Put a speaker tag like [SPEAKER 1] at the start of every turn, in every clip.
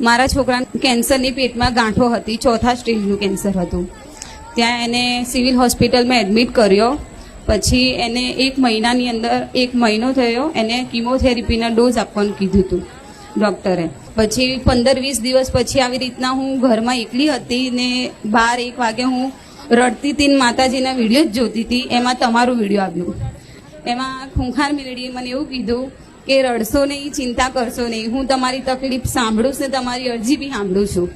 [SPEAKER 1] મારા છોકરાને કેન્સરની પેટમાં ગાંઠો હતી, 4થા સ્ટેજનું કેન્સર હતું. ત્યાં એને સિવિલ હોસ્પિટલમાં એડમિટ કર્યો. પછી એને 1 મહિનાની અંદર 1 મહિનો થયો, એને કિમોથેરાપીના ડોઝ આપવાનું કીધું હતું ડૉક્ટરે. પછી 15-20 દિવસ પછી આવી રીતના હું ઘરમાં એકલી હતી ને 12-1 વાગે હું રડતી હતી ને માતાજીના વિડીયો જ જોતી હતી. એમાં તમારું વિડીયો આવ્યું. એમાં ખૂંખાર મેળવીએ મને એવું કીધું કે રડશો નહીં, ચિંતા કરશો નહીં, હું તમારી તકલીફ સાંભળું છું, તમારી અરજી બી સાંભળું છું.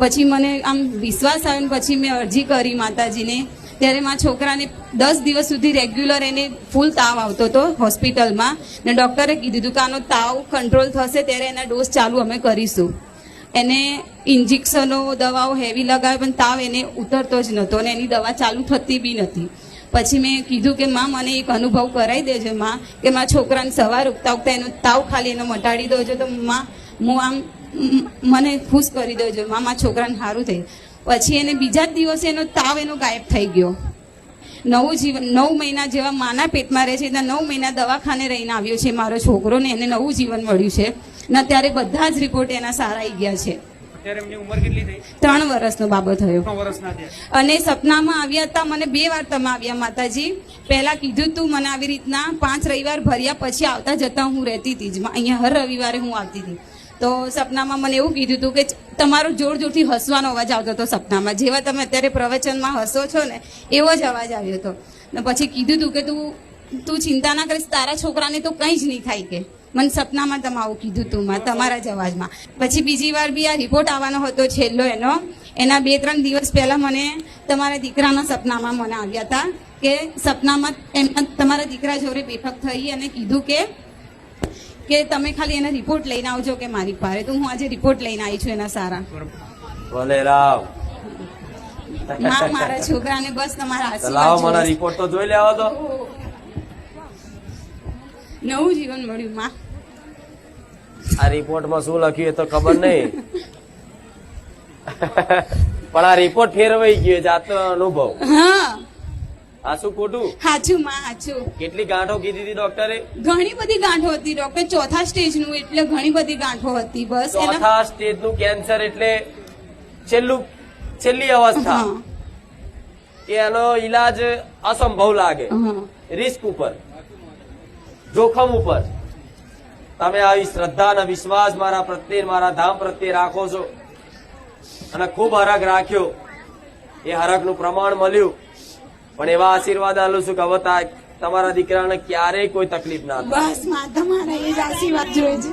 [SPEAKER 1] પછી મને આમ વિશ્વાસ આવ્યો ને પછી મેં અરજી કરી માતાજીને. ત્યારે મારા છોકરાને 10 દિવસ સુધી રેગ્યુલર એને ફૂલ તાવ આવતો હતો હોસ્પિટલમાં, ને ડૉક્ટરે કીધું હતું કે આનો તાવ કંટ્રોલ થશે ત્યારે એના ડોઝ ચાલુ અમે કરીશું. એને ઇન્જેક્શનો દવાઓ હેવી લગાવે પણ તાવ એને ઉતરતો જ નહોતો અને એની દવા ચાલુ થતી બી નથી. પછી મેં કીધું કે માં મને એક અનુભવ કરાવી દેજો માં, કે મારા છોકરાને સવાર ઉગતા ઉગતા એનો તાવ ખાલી એનો મટાડી દેજો તો માં હું આમ મને ખુશ કરી દેજો માં, મારા છોકરાને સારું થયું. પછી એને બીજા જ દિવસે એનો તાવ એનો ગાયબ થઈ ગયો. 9 મહિના જેવા માના પેટમાં રહે છે ત્યાં 9 મહિના દવાખાને રહીને આવ્યો છે મારો છોકરો ને એને નવું જીવન મળ્યું છે ને અત્યારે બધા જ રિપોર્ટ એના સારા આવી ગયા છે. 3 વર્ષનો બાબો થયો. અને સપનામાં આવ્યા હતા મને 2 વાર તમે આવ્યા માતાજી. પહેલા કીધું તું મને આવી રીતના 5 રવિવાર ભર્યા પછી આવતા જતા હું રહેતી હતી જ અહીંયા, હર રવિવારે હું આવતી હતી. તો સપનામાં મને એવું કીધું હતું કે તમારો જોર જોરથી હસવાનો અવાજ આવતો હતો સપનામાં, જેવા તમે અત્યારે પ્રવચનમાં હસો છો ને એવો જ અવાજ આવ્યો હતો. ને પછી કીધું હતું કે તું ચિંતા ના કરીશ, તારા છોકરાને તો કંઈ જ નહીં થાય. કે મને સપનામાં તમે આવું કીધું તું માં તમારા જ અવાજમાં. પછી બીજી વાર બી આ રિપોર્ટ આવવાનો હતો છેલ્લો એના 2-3 દિવસ પહેલા મને તમારા દીકરાના સપનામાં મને આવ્યા હતા કે સપનામાં તમારા દીકરા જોડે બેઠક થઈ અને કીધું કે તમે ખાલી એના રિપોર્ટ લઈને આવજો કે મારી પાસે. તો હું આજે રિપોર્ટ લઈને આવી છું એના સારા. મારા છોકરાને બસ તમારા આશીર્વાદ
[SPEAKER 2] રિપોર્ટ તો જોઈ લેવા દો.
[SPEAKER 1] નવું જીવન મળ્યું માં.
[SPEAKER 2] આ રિપોર્ટમાં શું લખ્યું એ તો ખબર નહીં, પણ આ રિપોર્ટ ફેરવાઈ ગયો જાતનો અનુભવ.
[SPEAKER 1] હા
[SPEAKER 2] આ શું ખોટું?
[SPEAKER 1] સાચું માં સાચું.
[SPEAKER 2] કેટલી ગાંઠો કીધી હતી ડોક્ટરે?
[SPEAKER 1] ઘણી બધી ગાંઠો હતી ડોક્ટર, 4થા સ્ટેજનું એટલે ઘણી બધી ગાંઠો હતી. બસ
[SPEAKER 2] 4થા સ્ટેજનું કેન્સર એટલે છેલ્લી અવસ્થા, કે એનો ઈલાજ અસંભવ લાગે, રિસ્ક ઉપર, જોખમ ઉપર. તમે આવી શ્રદ્ધા અને વિશ્વાસ મારા પ્રત્યે, મારા ધામ પ્રત્યે રાખો છો અને ખૂબ હરખ રાખ્યો. એ હરખનું પ્રમાણ મળ્યું. પણ એવા આશીર્વાદ આલું છું કે હવે તમારા દીકરાને ક્યારેય કોઈ તકલીફ ના થાય.
[SPEAKER 1] બસ માં તમારા એ જ આશીર્વાદ જોઈએ છે.